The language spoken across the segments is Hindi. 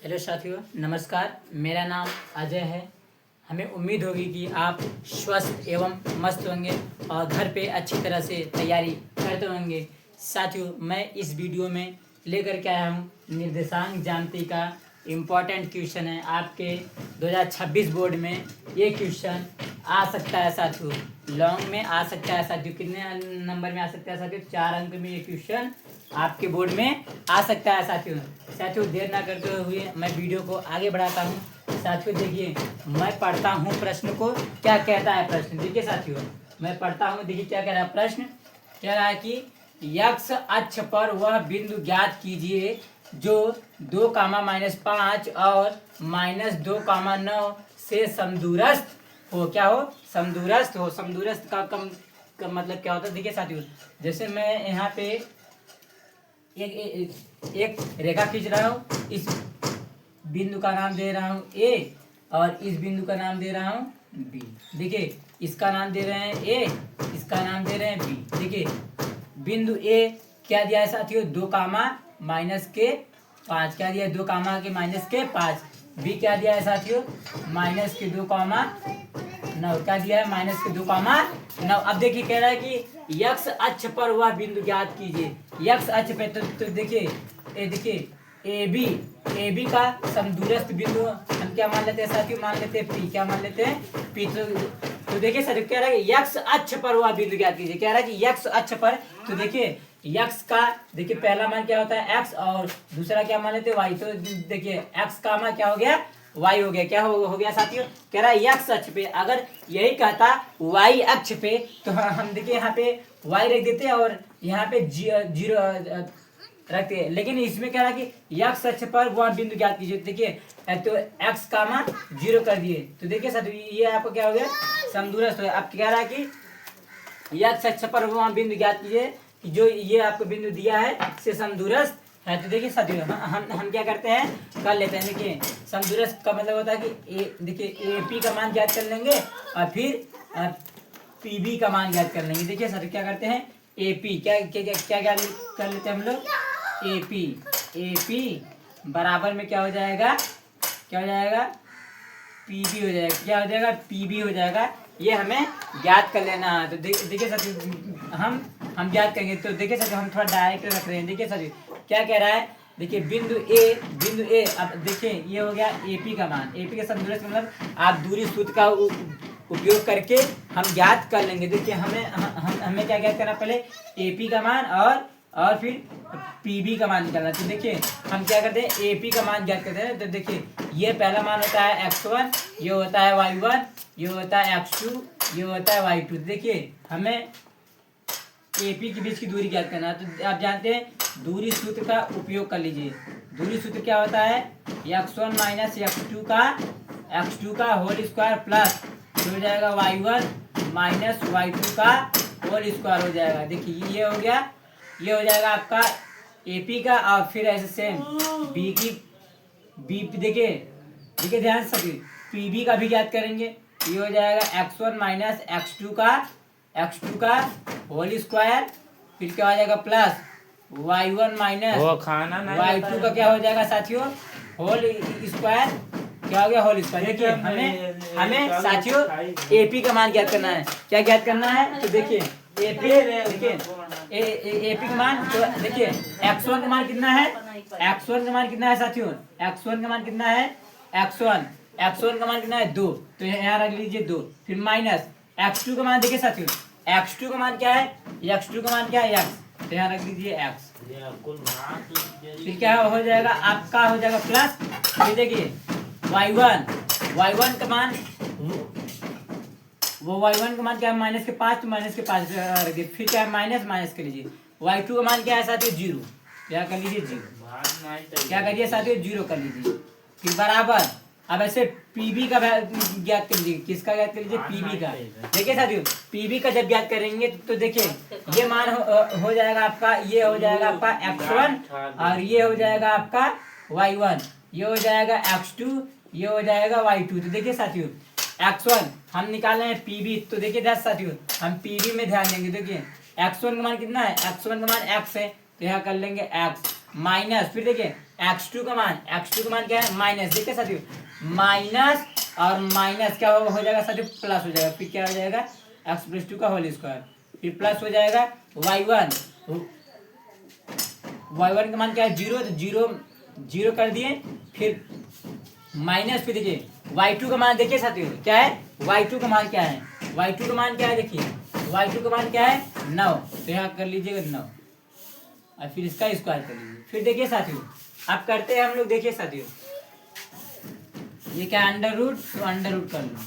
हेलो साथियों, नमस्कार। मेरा नाम अजय है। हमें उम्मीद होगी कि आप स्वस्थ एवं मस्त होंगे और घर पे अच्छी तरह से तैयारी करते होंगे। साथियों, मैं इस वीडियो में लेकर के आया हूँ निर्देशांक ज्यामिति का इम्पोर्टेंट क्वेश्चन है। आपके 2026 बोर्ड में ये क्वेश्चन आ सकता है साथियों, लॉन्ग में आ सकता है साथियों। कितने नंबर में आ सकता है साथियों? 4 अंक में ये क्वेश्चन आपके बोर्ड में आ सकता है साथियों। देर ना करते हुए मैं वीडियो को आगे बढ़ाता हूँ। साथियों देखिए, मैं पढ़ता हूँ प्रश्न को, क्या कहता है प्रश्न। देखिए साथियों, मैं पढ़ता हूँ, देखिए क्या कह रहा है प्रश्न। कह रहा है कि यक्ष अक्ष पर वह बिंदु ज्ञात कीजिए जो 2, -5 और -2, 9 से समदूरस्थ हो। क्या हो? समदूरस्थ हो। समदूरस्थ का मतलब क्या होता है? देखिए साथियों, जैसे मैं यहाँ पे एक रेखा खींच रहा हूँ। इस बिंदु का नाम दे रहा हूँ ए और इस बिंदु का नाम दे रहा हूँ बी। देखिए, इसका नाम दे रहे हैं ए, इसका नाम दे रहे हैं बी। देखिए, बिंदु ए क्या दिया है साथियों? 2, -5। क्या दिया है? 2, -5। बी क्या दिया है साथियों? -2, 9। क्या दिया है? -2, 9। अब देखिए, कह रहा है कि यक्ष अक्ष पर वह बिंदु ज्ञात कीजिए। यक्ष अक्ष पे तो देखिए, ए बी का समदूरस्थ बिंदु हम क्या मान लेते हैं साथियों? मान लेते हैं पी। क्या मान लेते हैं? पी। तो देखिए साथियों, कह रहा है कि यक्ष अक्ष पर वह बिंदु ज्ञात कीजिए। कह रहा है कि यक्ष अक्ष पर, तो देखिए यक्ष का, देखिए पहला मान क्या होता है? एक्स, और दूसरा क्या मान लेते हैं? वाई। तो देखिए एक्स का मान क्या हो गया? वाई हो गया। क्या हो गया साथियों? कह रहा है यक्ष अक्ष पे। अगर यही कहता वाई अक्ष पे, तो हम देखिए यहाँ पे वाई रख देते हैं और यहाँ पे जीरो रखते हैं। लेकिन इसमें कह रहा है कि यक्ष अक्ष पर वह बिंदु ज्ञात कीजिए। देखिए, तो एक्स का मान 0 कर दिए। तो देखिए साथियों, ये आपको क्या हो गया? समदूरस्थ हो गया। अब कह रहा है कि यक्ष अक्ष पर वह बिंदु ज्ञात कीजिए कि जो ये आपको बिंदु दिया है से समदूरस्थ है। तो देखिए साथियों, हम क्या करते हैं, कर लेते हैं। देखिए, समदूरस्थ का मतलब होता है कि देखिए ए पी का मान ज्ञात कर लेंगे और फिर पी बी का मान ज्ञात कर लेंगे। देखिए साथियों, क्या करते हैं? ए पी क्या क्या क्या क्या कर लेते हैं हम लोग? ए पी बराबर में क्या हो जाएगा? क्या हो जाएगा? पी बी हो जाएगा। क्या हो जाएगा? पी बी हो जाएगा। ये हमें ज्ञात कर लेना है। तो देखिए साथियों, हम ज्ञात करेंगे। तो देखिए साथियों, हम थोड़ा डायरेक्ट रख रहे हैं। देखिए साथियों, क्या कह रहा है? देखिए बिंदु ए। अब देखिए, ये हो गया एपी का मान। एपी का समदूरस्थ मतलब आप दूरी सूत्र का उपयोग करके हम ज्ञात कर लेंगे। देखिए, हमें क्या ज्ञात करना? पहले एपी का मान और फिर पीबी का मान निकालना। तो देखिए, हम क्या करते हैं? एपी का मान ज्ञात करते हैं। तो देखिए, ये पहला मान होता है x1, ये होता है y1, ये होता है x2, ये होता है y2। देखिए, हमें एपी के बीच की दूरी ज्ञात करना है। तो आप जानते हैं, दूरी सूत्र का उपयोग कर लीजिए। दूरी सूत्र क्या होता है? x1 - x2 का होल स्क्वायर प्लस हो जाएगा y1 - y2 का होल स्क्वायर हो जाएगा। देखिए, ये हो गया, ये हो जाएगा आपका एपी का। और फिर ऐसे सेम बी देखिए ध्यान से पीबी का भी ज्ञात करेंगे। ये हो जाएगा x1 - x2 का होल स्क्वायर, फिर क्या हो जाएगा? प्लस y1 - y2 का क्या हो जाएगा साथियों? Whole square. क्या हो गया? Whole square. देखिए, हमें साथियों एपी का मान ज्ञात करना है। क्या ज्ञात करना है? तो देखिए एपी, देखिए एपी का मान, तो देखिए x1 का मान कितना है? x1 का मान कितना है साथियों? x1 का मान कितना है? x1 का मान कितना है? 2। तो यहाँ रख लीजिए 2। फिर माइनस x2 का मान, देखिए साथियों x2 का मान क्या है? x2 का मान क्या है? x। तो यहाँ रख लीजिए x। फिर क्या हो जाएगा? आपका हो जाएगा प्लस। फिर देखिए y1 का मान, वो y1 का मान क्या है? -5। तो -5 रखिए। फिर क्या है? माइनस कर लीजिए। y2 का मान क्या है साथियों? 0। क्या कर लीजिए? 0। क्या करिए साथियों? 0 कर लीजिए। फिर बराबर, अब ऐसे पीबी का ज्ञात कर लीजिए। किसका ज्ञात कर लीजिए? पीबी का। देखिए साथियों, पीबी का जब ज्ञात करेंगे तो देखिए, ये मान हो जाएगा आपका, ये हो जाएगा आपका x1 और ये हो जाएगा आपका y1, ये हो जाएगा x2, ये हो जाएगा y2। तो देखिए साथियों, x1 हम निकाले हैं पीबी। तो देखिए ध्यान साथियों, हम पीबी में ध्यान देंगे। देखिए x1 का मान कितना है? x1 का मान x है। तो यहाँ कर लेंगे x। माइनस, फिर देखिए x2 का मान क्या है माइनस, देखिए साथियों माइनस और माइनस क्या हो जाएगा साथियों प्लस हो जाएगा, फिर क्या हो जाएगा x+2 का होल स्क्वायर, फिर प्लस हो जाएगा y1 का मान क्या है 0, तो 0 कर दिए, फिर माइनस, फिर देखिए y2 का मान देखिए साथियों क्या है, y2 का मान क्या है, y2 का मान क्या है देखिए y2 का मान क्या है 9, तो यहाँ कर लीजिएगा 9 और फिर इसका स्क्वायर कर लीजिए। फिर देखिए साथियों अब करते हैं हम लोग, देखिए साथियों ये क्या अंडर रूट, तो अंडर रूट कर लो,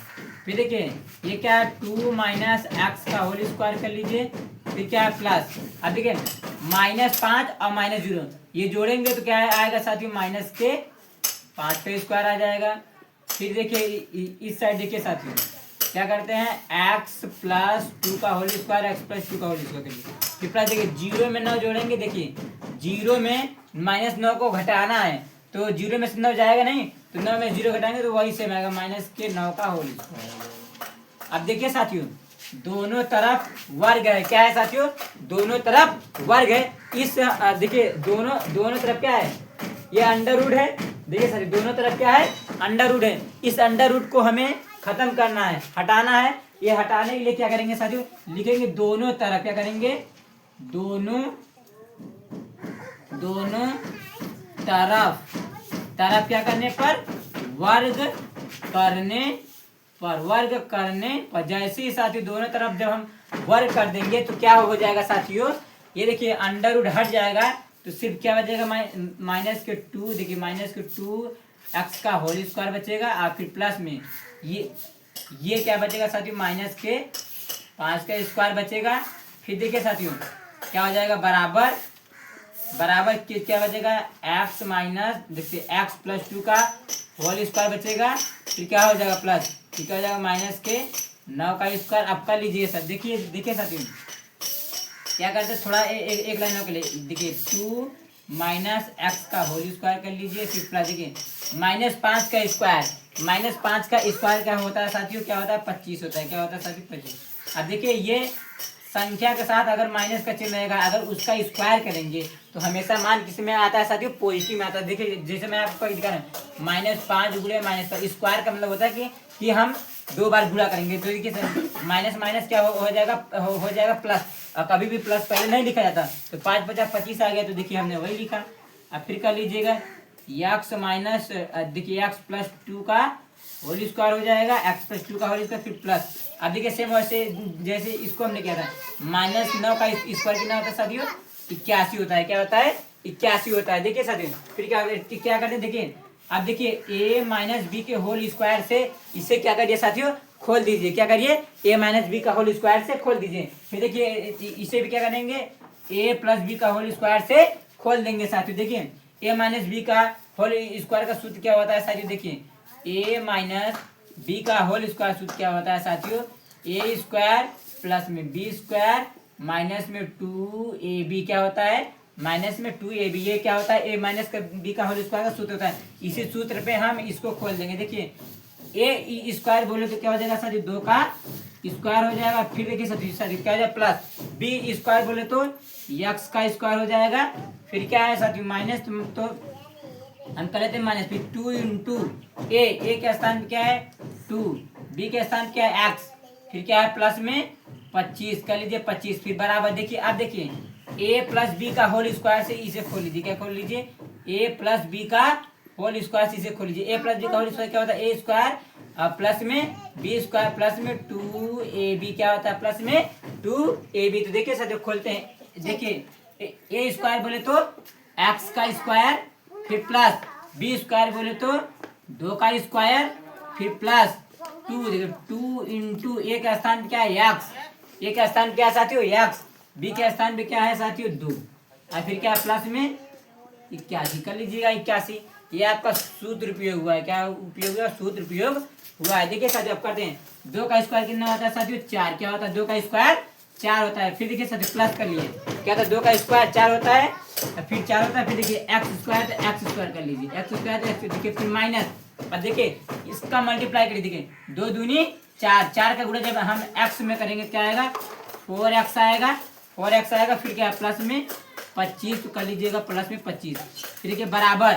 फिर देखिए ये क्या है 2 माइनस एक्स का होल स्क्वायर कर लीजिए, फिर क्या है प्लस, अब देखिए -5 और -0 ये जोड़ेंगे तो क्या आएगा साथियों माइनस के 5 का स्क्वायर आ जाएगा। फिर देखिए इस साइड देखिए साथियों क्या करते हैं x+2 का होल स्क्वायर, x+2 का होल स्क्वायर करिए, फिर प्लस देखिए 0 में 9 जोड़ेंगे, देखिए 0 में -9 को घटाना है तो 0 में से 9 जाएगा नहीं, तो 9 में 0 घटाएंगे तो वही सेम आएगा -9 का होल स्क्वायर। अब देखिए साथियों दोनों तरफ वर्ग है, क्या है साथियों दोनों तरफ वर्ग है, इस देखिए दोनों तरफ क्या है ये अंडर रूट है, देखिए साथियों दोनों तरफ क्या है अंडर रूट है, इस अंडर रूट को हमें खत्म करना है, हटाना है, ये हटाने के लिए क्या करेंगे साथियों लिखेंगे दोनों तरफ, क्या करेंगे दोनों तरफ क्या करने पर वर्ग करने पर जैसे ही साथियों दोनों तरफ जब हम वर्ग कर देंगे तो क्या हो जाएगा साथियों, ये देखिए अंडर रूट हट जाएगा तो सिर्फ क्या बचेगा -2, देखिए -2 एक्स का होल स्क्वायर बचेगा और फिर प्लस में ये क्या बचेगा साथियों -5 का स्क्वायर बचेगा। फिर देखिए साथियों क्या हो जाएगा बराबर क्या बचेगा एक्स माइनस देखिए x+2 का होल स्क्वायर बचेगा, फिर क्या हो जाएगा प्लस, फिर क्या हो जाएगा -9 का स्क्वायर। अब कर लीजिए सर, देखिए साथियों क्या करते हैं थोड़ा एक लाइनों के लिए, देखिए 2 माइनस एक्स का होल स्क्वायर कर लीजिए, फिर प्लस देखिए -5 का स्क्वायर, -5 का स्क्वायर क्या होता है साथियों क्या होता है 25 होता है, क्या होता है साथियों 25। अब देखिए ये संख्या के साथ अगर माइनस का चिन्ह रहेगा, अगर उसका स्क्वायर करेंगे तो हमेशा मान किस में आता है साथियों पॉजिटिव में आता है। देखिए जैसे मैं आपको दिखा रहा हूँ -5 गुणे -5 स्क्वायर का मतलब होता है कि हम 2 बार गुणा करेंगे तो देखिए माइनस माइनस क्या हो जाएगा प्लस, और कभी भी प्लस पहले नहीं लिखा जाता, तो 5 × 25 आ गया, तो देखिए हमने वही लिखा। अब फिर कर लीजिएगा देखिए x+2 का होल स्क्वायर हो जाएगा, x+2 का होल स्क्वायर फिर प्लस। अब देखिए सेम वैसे जैसे इसको हमने किया था -9 का स्क्वायर कितना होता है साथियों 81 होता है, क्या होता है 81 होता है। देखिए साथियों फिर क्या करते हैं, देखिए अब देखिए a - b के होल स्क्वायर से इसे क्या करिए साथियों खोल दीजिए, क्या करिए a - b का होल स्क्वायर से खोल दीजिए। फिर देखिए इसे भी क्या करेंगे a + b का होल स्क्वायर से खोल देंगे साथियों। देखिए a - b का होल स्क्वायर का सूत्र क्या होता है साथियों, देखिए a - b का होल स्क्वायर सूत्र क्या होता है साथियों a² प्लस में b² माइनस में 2ab क्या होता है माइनस में 2ab, ये क्या होता है a - b का होल स्क्वायर का सूत्र होता है। इसी सूत्र पे हम इसको खोल देंगे। देखिए a² बोले तो क्या हो जाएगा साथियों 2 का स्क्वायर हो जाएगा, फिर देखिए साथियों क्या हो जाएगा प्लस b² बोले तो x का स्क्वायर हो जाएगा, फिर क्या है साथियों माइनस, तो हम कर लेते हैं माइनस, फिर 2 × a के स्थान पे क्या है 2, b के स्थान क्या है x, फिर क्या है प्लस में 25 कर लीजिए 25, फिर बराबर देखिए अब देखिए a + b का होल स्क्वायर से इसे खोल लीजिए, क्या खोल लीजिए a + b का होल स्क्वायर से इसे खोल लीजिए। a + b का होल स्क्वायर क्या होता है a² प्लस में b² प्लस में 2ab क्या होता है प्लस में 2ab। तो देखिए साथियों खोलते हैं, देखिए a² बोले तो x का स्क्वायर फिर प्लस b² बोले तो 2 का स्क्वायर फिर प्लस 2, देखिए 2 × a का स्थान पे क्या है x, a का स्थान क्या है साथियों x, b के स्थान पे क्या है साथियों 2 और फिर क्या प्लस में 81 कर लीजिएगा 81। ये आपका सूत्र उपयोग हुआ है, क्या उपयोग हुआ सूत्र उपयोग हुआ है। देखिए साथियों अब करते हैं 2 का स्क्वायर कितना होता है साथियों 4, क्या होता है 2 का स्क्वायर 4 होता है। फिर देखिए साथियों प्लस कर लिए क्या था 2 का स्क्वायर 4 होता है, फिर 4 होता है, फिर देखिए x² तो x² कर लीजिए x² तो देखिए फिर माइनस, अब देखिए इसका मल्टीप्लाई करिए, देखिए 2 दूनी 4, 4 का गुणा जब हम x में करेंगे क्या आएगा 4x आएगा, 4x आएगा, फिर क्या प्लस में 25 तो कर लीजिएगा प्लस में 25, फिर देखिए बराबर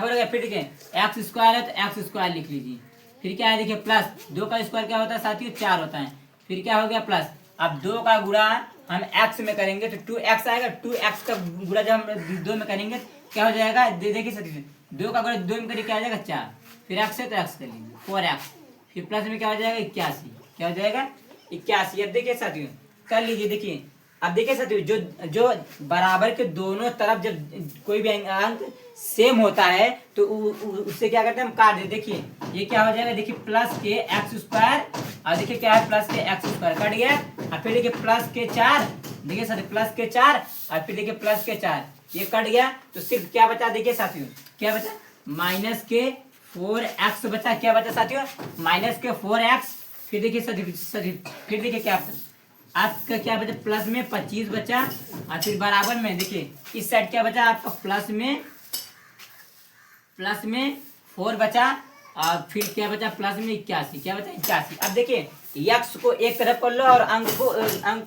हो गया। फिर देखिए एक्स स्क्वायर है तो एक्स स्क्वायर लिख लीजिए। फिर क्या है देखिए प्लस 2 का स्क्वायर क्या होता है साथियों 4 होता है। फिर क्या हो गया प्लस, अब 2 का गुणा हम एक्स में करेंगे तो 2x आएगा। 2x का गुणा जब हम 2 में करेंगे क्या हो जाएगा, देखिए साथियों 2 का गुणा 2 में करेंगे क्या हो जाएगा 4, फिर एक्स है तो एक्स कर लीजिए 4x, फिर प्लस में क्या हो जाएगा 81, क्या हो जाएगा 81। अब देखिए साथियों कर लीजिए। देखिए अब देखिए साथियों जो जो बराबर के दोनों तरफ जब कोई भी अंक सेम होता है तो उससे क्या करते हैं हम काट देते। देखिए ये क्या हो जाएगा, देखिए प्लस के एक्स स्क्वायर, और देखिए क्या है प्लस के एक्स स्क्वायर कट गया, और फिर देखिए प्लस के 4, देखिए साथियों प्लस के 4, और फिर देखिए प्लस के 4, ये कट गया तो सिर्फ क्या बचा, देखिए साथियों क्या बचा, माइनस के 4x बचा। क्या बचा साथियों, माइनस के 4x। फिर देखिए साथियों फिर देखिए क्या आपका क्या बचा, प्लस में 25 बचा, और फिर बराबर में देखिए इस साइड क्या बचा आपका प्लस में 4 बचा, और फिर क्या बचा प्लस में 81, क्या बचा 81। अब देखिए यक्स को एक तरफ कर लो और अंक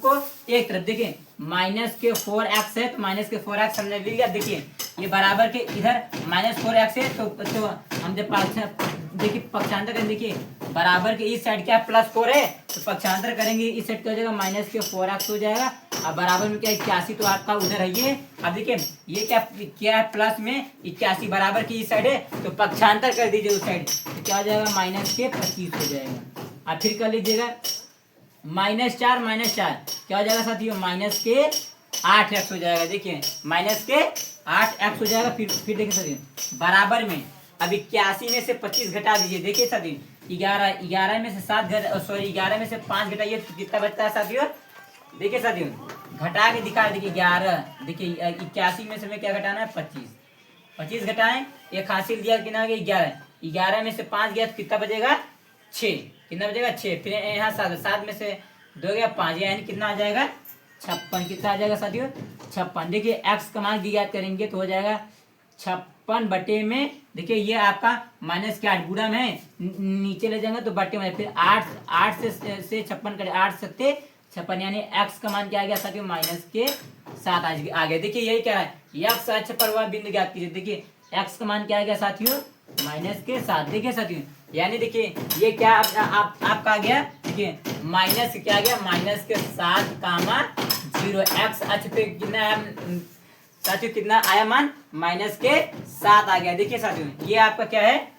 को एक तरफ। देखिए माइनस के 4x है तो माइनस के 4x हमने ले लिया। देखिए ये बराबर के इधर माइनस 4x है तो हम जब देखिए पक्षांतर करेंगे, देखिए बराबर के इस साइड क्या प्लस 4 है तो पक्षांतर करेंगे इस साइड क्या हो जाएगा माइनस के 4x हो जाएगा, अब बराबर में क्या 81 तो आपका उधर है ये। अब देखिए ये क्या है प्लस में 81 बराबर की इस साइड है तो पक्षांतर कर दीजिए उस साइड तो क्या हो जाएगा माइनस के 25 हो जाएगा। अब फिर कर लीजिएगा -4 क्या हो जाएगा साथियों माइनस के 8x हो जाएगा। देखिए माइनस के 8x हो जाएगा। फिर देखिए साथियों बराबर में अब 81 में से 25 घटा दीजिए। देखिए साथियों 11 में से 7 11 में से 5 घटाइए तो कितना बचता है साथियों, देखिए साथियों घटा के दिखा। देखिए 11, देखिए 81 में से हमें क्या घटाना है 25 घटाएं, एक हासिल दिया कितना 11 में से 5 गया तो कितना बचेगा 6, कितना बचेगा 6। फिर यहाँ 7 में से 2 गया 5, यानी कितना आ जाएगा 56, कितना आ जाएगा साथियों 56। देखिए एक्स का मान ज्ञात करेंगे तो हो जाएगा 56 बटे में, देखिए ये आपका माइनस के 8 गुणा में नीचे ले जाएंगे तो बटे में, फिर 8 से 56 करे 8 सत्ते 56, यानी एक्स का मान क्या आ गया साथियों माइनस के 7 आ गया। देखिए यही क्या है एक्स अक्ष पर वह बिंदु ज्ञात कीजिए। देखिए एक्स का मान क्या आ गया साथियों माइनस के 7। देखिए साथियों यानी देखिए ये क्या आपका आ गया, देखिए माइनस क्या आ गया माइनस के 7 कामा 0। एक्स अक्ष पे कितना साथियों कितना आया मान माइनस के 7 आ गया। देखिए साथियों ये आपका क्या है,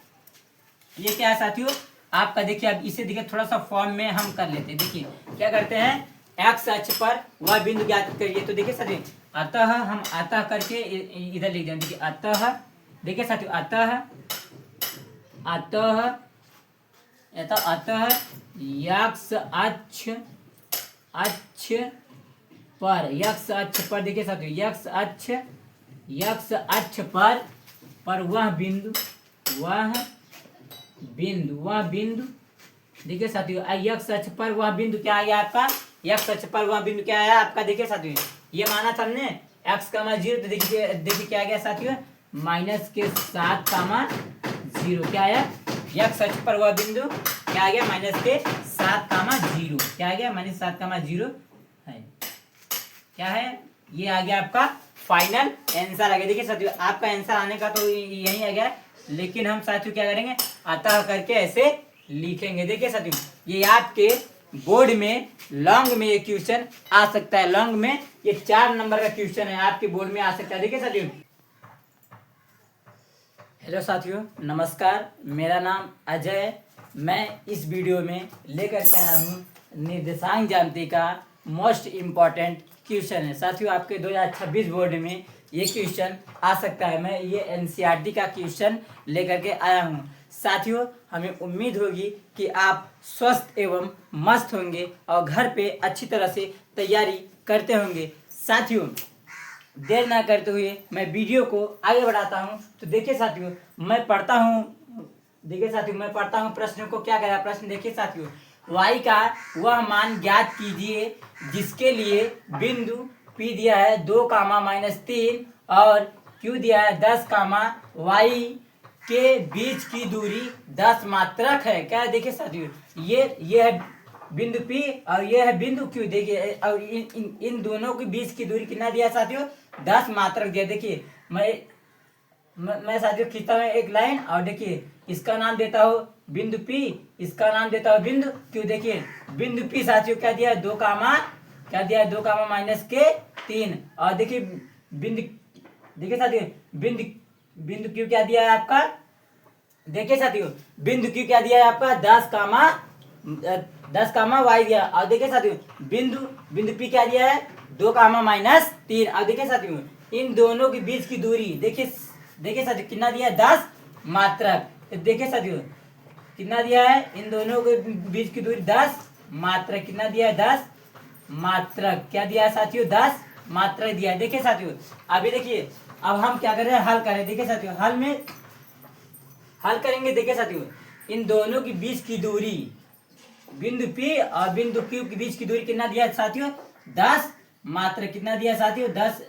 ये क्या है साथियों आपका, देखिए अब इसे देखिए थोड़ा सा फॉर्म में हम कर लेते हैं। देखिए क्या करते हैं एक्स अक्ष पर वह बिंदु ज्ञात करिए। तो देखिए साथियों अतः हम अतः करके इधर लिख देंगे। देखिए अतः, देखिए साथियों अतः यक्स अक्ष पर देखिए साथियों यक्स अक्ष पर वह बिंदु देखिए साथियों यक्स अक्ष पर वह बिंदु क्या आया आपका, यक्स अक्ष पर वह बिंदु क्या आया आपका। देखिए साथियों ये माना था हमने एक्स कामा 0 तो देखिए क्या आ गया साथियों माइनस के 7 कामा 0, क्या आया यक्स अक्ष पर वह बिंदु क्या आ गया माइनस के 7 कामा 0, क्या आ गया माइनस 7 कामा 0 है, क्या है ये आ गया आपका फाइनल आंसर आ गया। देखिए साथियों आपका आंसर आने का तो यही आ गया, लेकिन हम साथियों क्या करेंगे अतः करके ऐसे लिखेंगे। देखिए साथियों ये आपके बोर्ड में लॉन्ग में ये क्वेश्चन आ सकता है, लॉन्ग में ये 4 नंबर का क्वेश्चन है आपके बोर्ड में आ सकता है। देखिए साथियों हेलो साथियों नमस्कार, मेरा नाम अजय है। मैं इस वीडियो में लेकर के आया हूँ निर्देशांक ज्यामिति का मोस्ट इम्पॉर्टेंट क्वेश्चन है। साथियों आपके 2026 बोर्ड में ये क्वेश्चन आ सकता है। मैं ये एनसीईआरटी का क्वेश्चन लेकर के आया हूँ। साथियों हमें उम्मीद होगी कि आप स्वस्थ एवं मस्त होंगे और घर पे अच्छी तरह से तैयारी करते होंगे। साथियों देर ना करते हुए मैं वीडियो को आगे बढ़ाता हूँ। तो देखिए साथियों मैं पढ़ता हूँ प्रश्न को। क्या करा प्रश्न, देखिए साथियों y का वह मान ज्ञात कीजिए जिसके लिए बिंदु P दिया है 2 कामा -3 और Q दिया है 10 कामा y के बीच की दूरी 10 मात्रक है। क्या है देखिए साथियों ये है बिंदु P और ये है बिंदु Q। देखिए और इन दोनों के बीच की दूरी कितना दिया साथियों, 10 मात्रक दिया। देखिए मैं साथियों खींचता हूँ एक लाइन और देखिए इसका नाम देता हूँ बिंदु P, इसका नाम देता हूँ बिंदु Q। देखिए बिंदु P साथियों क्या दिया है, 2 कामा क्या दिया है, 2 कामा माइनस के 3। और देखिए बिंदु, देखिए साथियों बिंदु Q क्या दिया है आपका, देखिए साथियों बिंदु Q क्या दिया है आपका, 10 कामा y दिया। और देखिए साथियों बिंदु P क्या दिया है, 2 कामा माइनस 3। और देखिए साथियों इन दोनों के बीच की दूरी देखिए साथियों कितना दिया है, 10 मात्रक। देखिए साथियों कितना दिया है, इन दोनों के बीच की दूरी 10 मात्रक। कितना दिया है, 10 मात्रक। क्या दिया है साथियों, 10 मात्रक दिया है। देखिए साथियों अभी देखिए अब हम क्या कर रहे हैं, हल कर रहे हैं। देखिए साथियों हल करेंगे। देखिए साथियों इन दोनों के बीच की दूरी बिंदु P और बिंदु Q के बीच की दूरी कितना दिया है साथियों, 10 मात्रक। कितना दिया है साथियों, 10।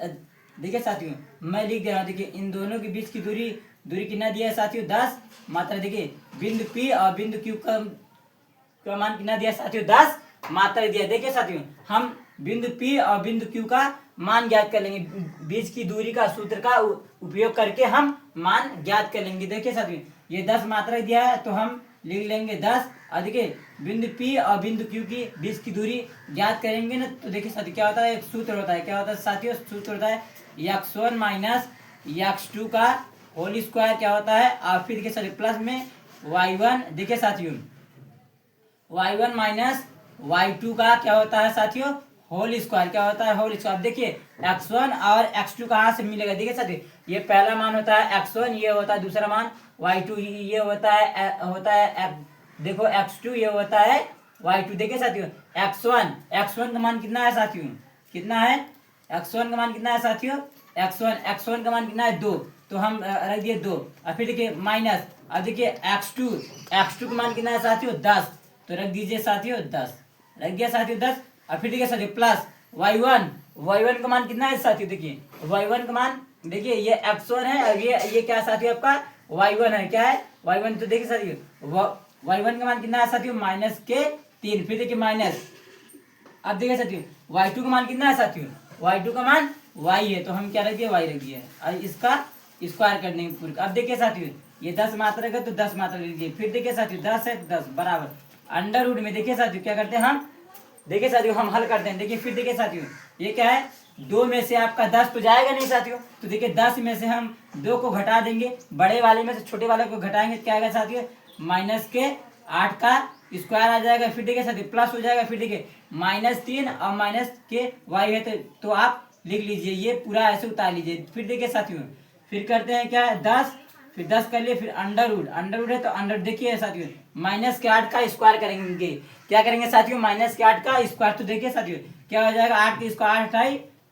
देखिए साथियों मैं लिख दे रहा हूँ। देखिए इन दोनों के बीच की दूरी कितना दिया है साथियों, 10 मात्रक। देखिए बिंदु P और बिंदु Q का मान कितना दिया साथियों, 10 मात्रक दिया। देखिए साथियों हम बिंदु P और बिंदु Q का मान ज्ञात कर लेंगे। बीच की दूरी का सूत्र का उपयोग करके हम मान ज्ञात कर लेंगे। देखिए साथियों ये 10 मात्रक दिया है तो हम लिख लेंगे 10। और देखिए बिंदु P और बिंदु Q की बीच की दूरी ज्ञात करेंगे ना, तो देखिए साथियों क्या होता है, एक सूत्र होता है। क्या होता है साथियों, सूत्र होता है x1 माइनस x2 का होल स्क्वायर क्या होता है, और फिर देखिए साथियों प्लस में y1। देखिए साथियों y1 माइनस y2 का क्या होता है साथियों, होल स्क्वायर। क्या होता है, होल स्क्वायर। देखिए x1 और x2 कहाँ से मिलेगा, देखिए साथियों ये पहला मान होता है x1, ये होता है दूसरा मान y2, ये होता है देखो x2, ये होता है y2। देखिए साथियों x1 का मान कितना है साथियों, कितना है x1 का मान कितना है साथियों, x1 का मान कितना है 2, तो हम रख दिए 2। और फिर देखिए माइनस, अब देखिए x2 का मान कितना है साथियों, 10, तो रख दीजिए साथियों 10, रख दिया साथियों 10। और फिर देखिए साथियों प्लस y1 का मान कितना है साथियों, देखिए y1 का मान, देखिए ये x1 है और ये क्या है साथियों आपका y1 है। क्या है y1, तो देखिए साथियों y1 का मान कितना है साथियों, माइनस के 3। फिर देखिए माइनस, अब देखिए साथियों y2 का मान कितना है साथियों, y2 का मान y है, तो हम क्या रख दिए, y रख दिए और इसका स्क्वायर करने की पूरी। अब देखिए साथियों ये 10 मात्रक है तो 10 मात्रक लीजिए। फिर देखिए साथियों 10 है 10 बराबर अंडर रूट में। देखिए साथियों क्या करते हैं हम, देखिए साथियों हम हल करते हैं। देखिए फिर देखिए साथियों ये क्या है, 2 में से आपका 10 तो जाएगा नहीं साथियों, तो देखिए 10 में से हम 2 को घटा देंगे, बड़े वाले में से छोटे वाले को घटाएंगे, क्या आएगा साथियों, माइनस के 8 का स्क्वायर आ जाएगा। फिर देखिए साथियों प्लस हो जाएगा। फिर देखिए -3 और माइनस के y है, तो आप लिख लीजिए, ये पूरा ऐसे उतार लीजिए। फिर देखिए साथियों फिर करते हैं क्या है, 10, फिर 10 कर लिए, फिर अंडर रूट है तो अंडर, देखिए साथियों माइनस के 8 का स्क्वायर करेंगे। क्या करेंगे साथियों, माइनस के 8 का स्क्वायर, तो देखिए साथियों क्या हो जाएगा, 8 के स्क्वायर 8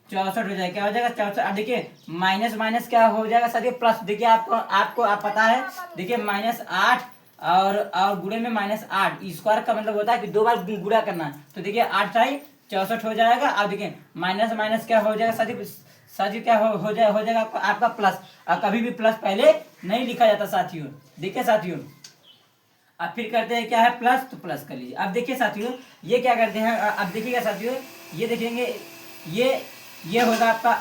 64 हो जाएगा। क्या हो जाएगा 64। देखिए माइनस माइनस क्या हो जाएगा साथियों, प्लस। देखिए आपको आप पता है, देखिए -8 और गुणे में -8, स्क्वायर का मतलब होता है कि 2 बार गुणा करना। तो देखिए 8 64 हो जाएगा। अब देखिए माइनस माइनस क्या हो जाएगा साथियों क्या हो जाएगा आपका प्लस। और कभी भी प्लस पहले नहीं लिखा जाता साथियों। देखिए साथियों अब फिर करते हैं क्या है, प्लस, तो प्लस कर लीजिए। अब देखिए साथियों ये क्या करते हैं, अब देखिएगा साथियों ये देखेंगे, ये होगा आपका,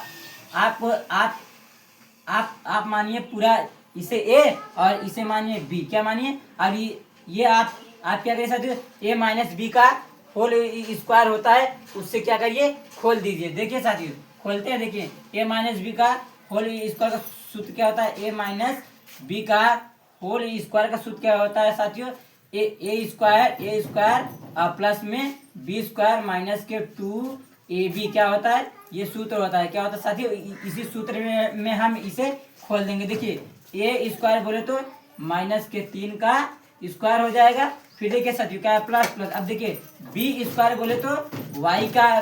आप मानिए पूरा इसे a और इसे मानिए b। क्या मानिए, अब ये आप क्या करिए साथियों, a माइनस बी का होल स्क्वायर होता है, उससे क्या करिए, खोल दीजिए। देखिए साथियों खोलते हैं। देखिए a माइनस बी का होल स्क्वायर का सूत्र क्या होता है, a माइनस बी का होल स्क्वायर का सूत्र क्या होता है साथियों, ए स्क्वायर प्लस में बी स्क्वायर माइनस के 2ab। क्या होता है, ये सूत्र होता है। क्या होता है साथियों, इसी सूत्र में हम इसे खोल देंगे। देखिए ए स्क्वायर बोले तो माइनस के 3 का स्क्वायर हो जाएगा। फिर देखिए साथियों क्या है, प्लस प्लस। अब देखिए बी स्क्वायर बोले तो y का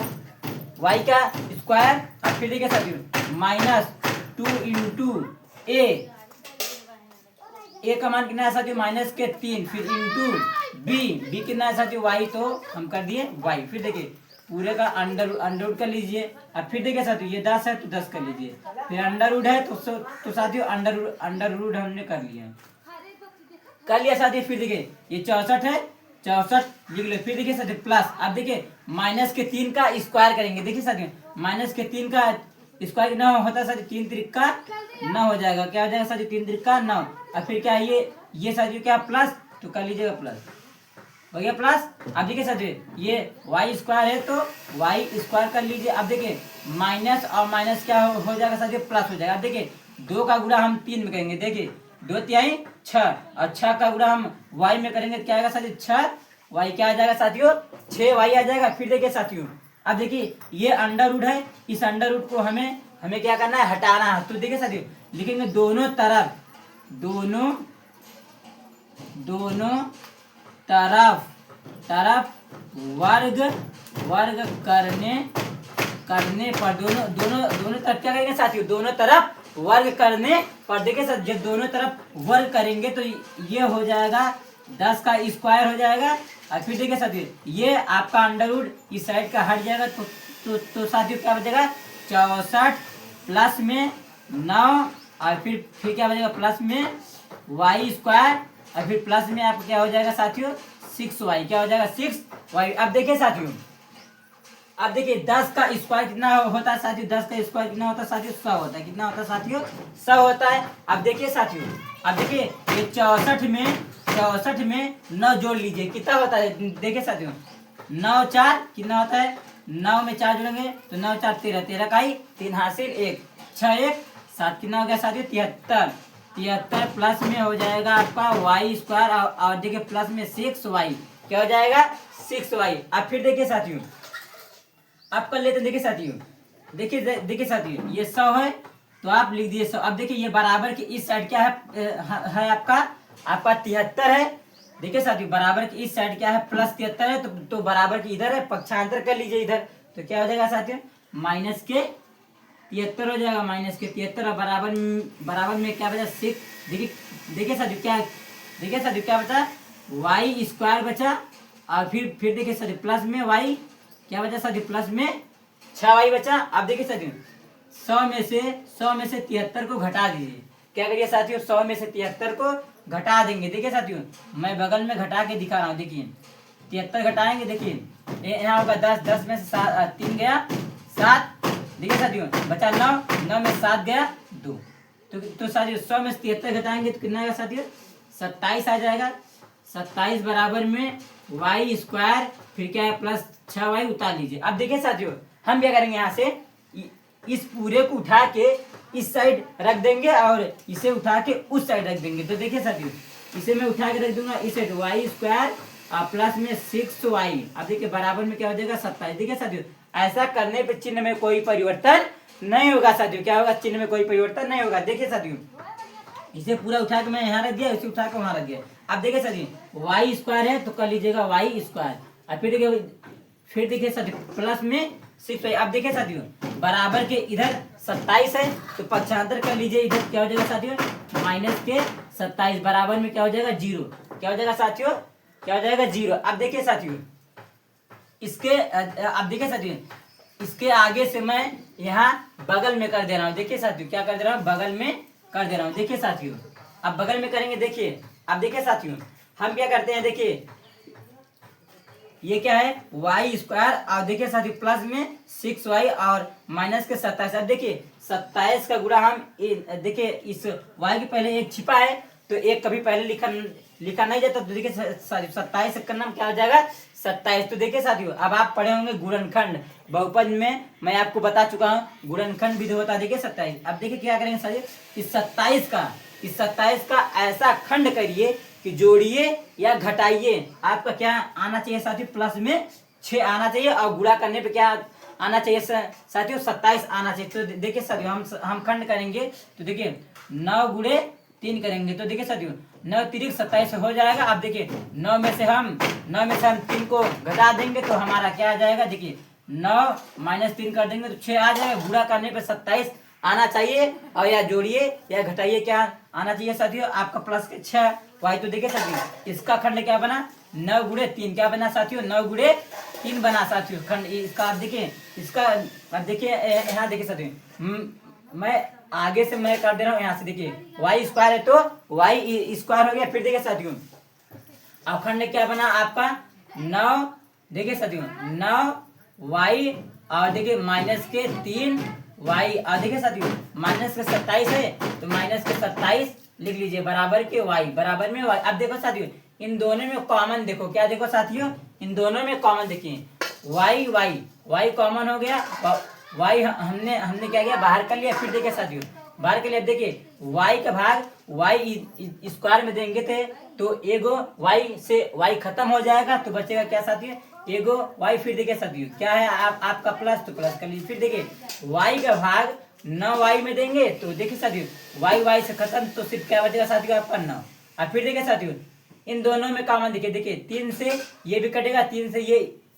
स्क्वायर। अब फिर देखिए साथियों -2 इंटू ए का मान कितना है साथियों, माइनस के 3, फिर इंटू बी कितना है साथियों, y, तो हम कर दिए y। फिर देखिए पूरे का अंडर रूट कर लीजिए। अब फिर देखिए साथियों ये 10 है तो 10 कर लीजिए, फिर अंडर रूट है तो साथियों अंडर रूट हमने कर लिया साथियों। फिर देखिए ये 64 है 64 लिख लो। फिर देखिए साथियों प्लस, अब देखिए माइनस के 3 का स्क्वायर करेंगे। देखिए साथियों माइनस के 3 का स्क्वायर कितना होता है साथियों, 3 त्रिक का 9 हो जाएगा। क्या हो जाएगा साथियों, 3 त्रिक का 9। और फिर क्या ये साथियों क्या प्लस, तो कर लीजिएगा प्लस, हो गया प्लस। अब देखिए साथियों ये वाई स्क्वायर है तो वाई स्क्वायर कर लीजिए। अब देखिए माइनस और माइनस क्या हो जाएगा साथियों, प्लस हो जाएगा। अब देखिए 2 का गुणा हम 3 में करेंगे। देखिए 2 तिहाई 6, और 6 का गुणा हम वाई में करेंगे तो क्या आएगा साथियों, 6 वाई क्या आ जाएगा साथियों, 6 वाई आ जाएगा। फिर देखिए साथियों अब देखिए ये अंडर रूट है, इस अंडर रूट को हमें क्या करना है, हटाना है। तो देखिए साथियों लिखेंगे दोनों तरफ, दोनों तरफ वर्ग करने पर दोनों तरफ क्या करेंगे साथियों, दोनों तरफ वर्ग करने पर। देखिए सर जब दोनों तरफ वर्ग करेंगे तो ये हो जाएगा 10 का स्क्वायर हो जाएगा। और फिर देखिए साथियों ये आपका अंडर रूट इस साइड का हट जाएगा तो साथियों क्या बचेगा, 64 प्लस में 9, और फिर क्या बचेगा प्लस में वाई स्क्वायर, और फिर प्लस में आपको क्या हो जाएगा साथियों 6y, क्या हो जाएगा 6y। अब देखिए साथियों, अब देखिए 10 का स्क्वायर कितना होता है साथियों, 10 का स्क्वायर कितना होता है साथियों, 100 होता है। कितना होता है साथियों, 100 होता है। अब देखिए साथियों, अब देखिए ये 64 में 9 जोड़ लीजिए, कितना होता है। देखिए साथियों 9 4 कितना होता है, 9 में 4 जोड़ेंगे तो 9 4 13, 13 का ही 3 हासिल 1, 6 1 7 कितना हो गया साथियों 73। 73 प्लस में हो जाएगा आपका वाई स्क्वायर, और देखिए प्लस में 6y, क्या हो जाएगा 6y। अब फिर देखिए साथियों आप कर लेते हैं। देखिए साथियों देखिए साथियों ये 100 है तो आप लिख दिए 100। अब देखिए ये बराबर के इस साइड क्या है आपका 73 है। देखिए साथियों बराबर की इस साइड क्या है, प्लस 73 है तो बराबर की इधर है, पक्षांतर कर लीजिए इधर। तो क्या हो जाएगा साथियों माइनस के 73 हो जाएगा, माइनस के 73, और बराबर में क्या बचा 6। देखिए साथियों क्या बचा, वाई स्क्वायर बचा, और फिर देखिए साथियों प्लस में वाई क्या बचा साथियों, प्लस में 6y बचा। अब देखिए साथियों 100 में से 73 को घटा दीजिए। क्या करिए साथियों 100 में से 73 को घटा देंगे। देखिए साथियों मैं बगल में घटा के दिखा रहा हूँ। देखिए 73 घटाएंगे, देखिए यहाँ होगा 10 में से 3 गया 7। देखिए साथियों बचा 9 में 7 गया 2। तो साथियों 100 में से 73 घटाएंगे तो कितना आएगा साथियों 27 आ जाएगा। 27 बराबर में वाई स्क्वायर, फिर क्या है प्लस 6y उतार लीजिए। अब देखिए साथियों हम क्या करेंगे, यहाँ से इस पूरे को उठा के इस साइड रख देंगे और इसे उठा के उस साइड रख देंगे। तो देखिए साथियों इसे मैं उठा के रख दूंगा इस साइड, वाई स्क्वायर प्लस में 6y। अब देखिए बराबर में क्या हो जाएगा 27। देखिए साथियों ऐसा करने पे चिन्ह में कोई परिवर्तन नहीं होगा साथियों, क्या होगा चिन्ह में कोई परिवर्तन नहीं होगा। देखिए साथियों इसे पूरा उठा के मैं यहाँ रख दिया, इसे उठा के वहां रख दिया। अब देखिए साथियों वाई स्क्वायर है तो कर लीजिएगा वाई स्क्वायर, और फिर देखिए साथियों प्लस में 6y। अब देखिए साथियों बराबर के इधर 27 है तो पक्षांतर कर लीजिए, इधर क्या हो जाएगा साथियों माइनस के 27, बराबर में क्या हो जाएगा 0। क्या हो जाएगा साथियों, क्या हो जाएगा 0। अब देखिए साथियों अब देखिए साथियों इसके आगे से मैं यहाँ बगल में कर दे रहा हूँ। देखिए साथियों क्या कर दे रहा हूँ, बगल में कर दे रहा हूँ। देखिए साथियों अब बगल में करेंगे। देखिए अब देखिए साथियों हम क्या करते हैं, देखिए ये क्या है वाई स्क्वायर, और देखिए साथियों प्लस में 6y और माइनस के 27। अब देखिए 27 का गुणा हम देखिए इस y के पहले एक छिपा है तो एक कभी पहले लिखा नहीं जाता। तो देखिए 27 का नाम क्या हो जाएगा 27। तो देखिए साथियों अब आप पढ़े होंगे गुणनखंड, बहुपद में मैं आपको बता चुका हूँ गुणनखंड विधि होता है। देखिए 27। अब देखिए क्या करेंगे साथियों इस 27 का ऐसा खंड करिए कि जोड़िए या घटाइए आपका क्या आना चाहिए साथियों, प्लस में 6 आना चाहिए, और गुणा करने पे क्या आना चाहिए साथियों 27 आना चाहिए। तो देखिए साथियों हम खंड करेंगे तो देखिए 9 गुणे 3 करेंगे तो देखिए साथियों 9 3 27 हो जाएगा। अब देखिए 9 में से हम 3 को घटा देंगे तो हमारा क्या आ जाएगा, देखिए 9 माइनस 3 कर देंगे तो 6 आ जाएगा। गुणा करने पे 27 आना चाहिए, और या जोड़िए या घटाइए क्या आना चाहिए साथियों आपका प्लस के 6 वाई। तो देखिए साथियों इसका खंड क्या बना 9 गुणे 3, क्या बना साथियों 9 गुणे 3 बना साथियों खंड इसका। आप देखिए इसका, अब देखिए यहाँ देखिए साथियों मैं आगे से मैं कर दे रहा हूँ यहाँ से। देखिए वाई स्क्वायर है तो वाई स्क्वायर हो गया। फिर देखिए साथियों अवखंड क्या बना आपका 9, देखिए साथियों 9y और देखिए माइनस के 3y और देखिए साथियों माइनस के 27 है तो माइनस के 27 लिख लीजिए बराबर के y, बराबर में y। अब देखो साथियों इन दोनों में कॉमन देखो, क्या देखो साथियों इन दोनों में कॉमन देखिए y कॉमन हो गया, y हमने हमने क्या किया बाहर कर लिया। फिर देखिए साथियों बाहर कर लिया, देखिए y का भाग y स्क्वायर में देंगे थे तो एगो y से y खत्म हो जाएगा तो बचेगा क्या साथियों एगो y। फिर देखिए साथियों क्या है आपका प्लस, तो प्लस कर लीजिए। फिर देखिए y का भाग 9y में देंगे तो देखिए साथियों y से खत्म तो सिर्फ क्या बचेगा साथियों आपका 9। और फिर देखिए साथियों इन दोनों में कॉमन देखिए 3 से ये भी कटेगा, 3 से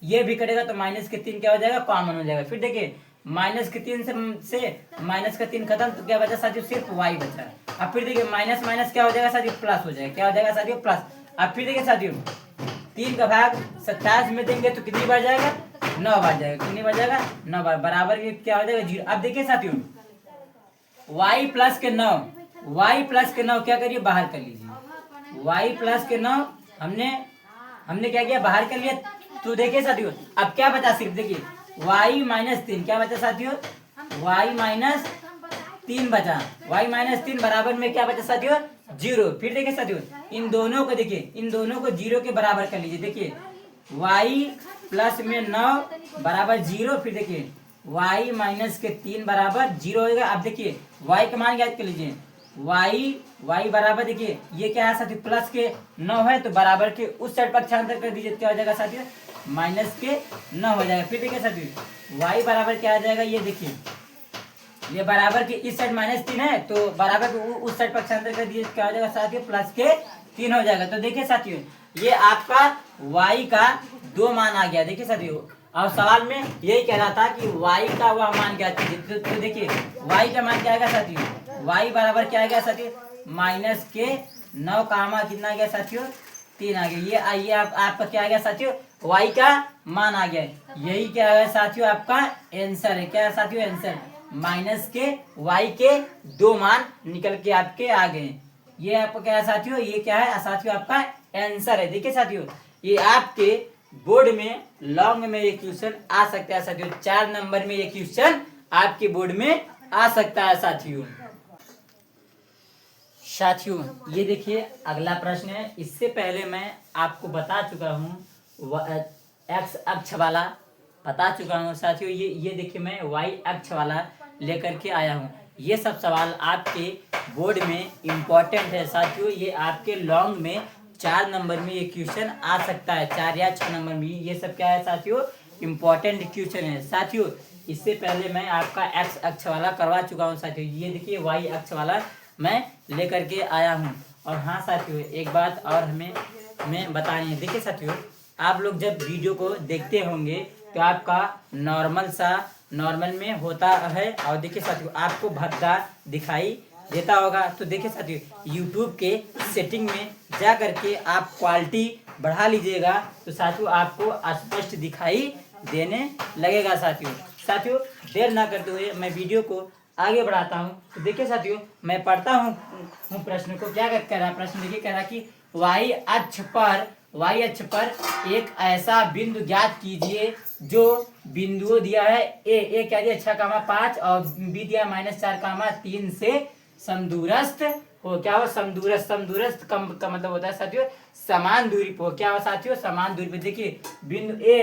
ये भी कटेगा तो माइनस के 3 क्या हो जाएगा कॉमन हो जाएगा। फिर देखिए माइनस के 3 से माइनस का 3 खत्म तो क्या बचा साथियों सिर्फ y बचा। अब फिर देखिए माइनस माइनस क्या हो जाएगा साथियों प्लस हो जाएगा, क्या हो जाएगा साथियों प्लस। अब फिर देखिए साथियों 3 का भाग 27 में देंगे तो कितनी बार जाएगा 9 बार जाएगा, कितनी बार जाएगा 9 बार, बराबर ये क्या हो जाएगा 0। अब देखिए साथियों y प्लस के 9 क्या करिए बाहर कर लीजिए, y प्लस के 9 हमने क्या किया बाहर कर लिया। तो देखिए साथियों अब क्या बचा सिर्फ देखिए y माइनस 3, क्या बचा साथियों y माइनस 3 बचा, y माइनस 3 बराबर में क्या बचा साथियों 0। फिर देखिए साथियों इन दोनों को देखिए इन दोनों को 0 के बराबर कर लीजिए, देखिए y प्लस में 9 बराबर 0। फिर देखिए y माइनस के 3 बराबर 0 होगा। अब देखिए y का मान याद कर लीजिए y बराबर देखिए ये क्या है साथियों प्लस के 9 है तो बराबर के उस साइड पक्षांतर कर दीजिए, क्या हो जाएगा साथियों माइनस के 9 हो जाएगा। फिर देखिए साथियों y बराबर क्या आ जाएगा, ये देखिए ये बराबर के इस साइड माइनस 3 है तो बराबर के उस साइड पक्षांतर कर दीजिए, क्या हो जाएगा साथियों प्लस के 3 हो जाएगा। तो देखिए साथियों ये आपका y का 2 मान आ गया। देखिए साथियों और सवाल में यही कह रहा था कि y का वह मान क्या कीजिए, तो देखिए y का मान क्या आएगा साथियों y बराबर क्या आ गया साथियों माइनस के 9 कामा कितना आ गया साथियों 3 आ गया। ये आइए आपका क्या आ गया साथियों y का मान आ गया। यही क्या है साथियों आपका आंसर है, क्या है साथियों आंसर माइनस के y के 2 मान निकल के आपके आ गए। ये आपका क्या है साथियों ये क्या है साथियों आपका आंसर है। देखिए साथियों ये आपके बोर्ड में लॉन्ग में ये क्वेश्चन आ सकता है साथियों, 4 नंबर में ये क्वेश्चन आपके बोर्ड में आ सकता है साथियों। ये देखिए अगला प्रश्न है। इससे पहले मैं आपको बता चुका हूँ एक्स अक्ष वाला बता चुका हूँ साथियों। ये देखिए मैं y अक्ष वाला लेकर के आया हूँ। ये सब सवाल आपके बोर्ड में इम्पोर्टेंट है साथियों। ये आपके लॉन्ग में 4 नंबर में ये क्वेश्चन आ सकता है, 4 या 6 नंबर में ये सब क्या है साथियों इम्पोर्टेंट क्वेश्चन है साथियों। इससे पहले मैं आपका एक्स अक्ष वाला करवा चुका हूँ साथियों। ये देखिए y अक्ष वाला मैं लेकर के आया हूँ। और हाँ साथियों एक बात और हमें बतानी है। देखिए साथियों आप लोग जब वीडियो को देखते होंगे तो आपका नॉर्मल में होता है और देखिए साथियों आपको भद्दा दिखाई देता होगा। तो देखिए साथियों यूट्यूब के सेटिंग में जा करके आप क्वालिटी बढ़ा लीजिएगा तो साथियों आपको स्पष्ट दिखाई देने लगेगा साथियों देर ना करते हुए मैं वीडियो को आगे बढ़ाता हूँ। तो देखिए साथियों मैं पढ़ता हूँ प्रश्न को। क्या कह रहा प्रश्न देखिए कह रहा कि y अक्ष पर एक ऐसा बिंदु ज्ञात कीजिए जो बिंदु दिया है ए क्या दिया 6,5 और बी दिया -4,3 से समदूरस्थ हो। क्या हो समदूरस्थ का मतलब होता है साथियों समान दूरी पर। क्या हो साथियों समान दूरी पर। देखिए बिंदु ए